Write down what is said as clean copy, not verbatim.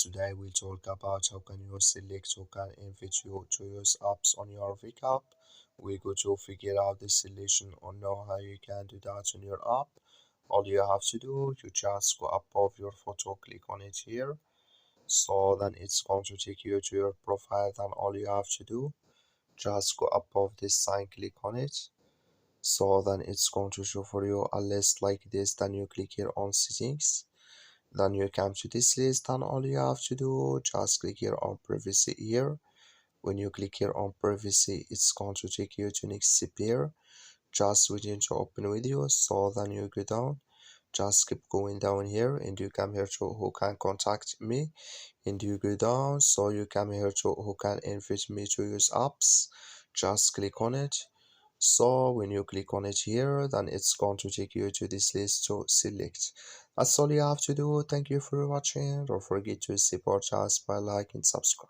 Today we'll talk about how can you select, how can invite you to use apps on your Wake We're going to figure out the solution or know how you can do that on your app. All you have to do, you just go above your photo, click on it here. So then it's going to take you to your profile. Then all you have to do, just go above this sign, click on it. So then it's going to show for you a list like this. Then you click here on settings. Then you come to this list and all you have to do, just click here on privacy here. When you click here on privacy, it's going to take you to next step here. Just waiting to open with you. So then you go down, just keep going down here and you come here to who can contact me, and you go down, so you come here to who can invite me to use apps. Just click on it. So when you click on it here, then it's going to take you to this list to select. That's all you have to do. Thank you for watching. Don't forget to support us by like and subscribe.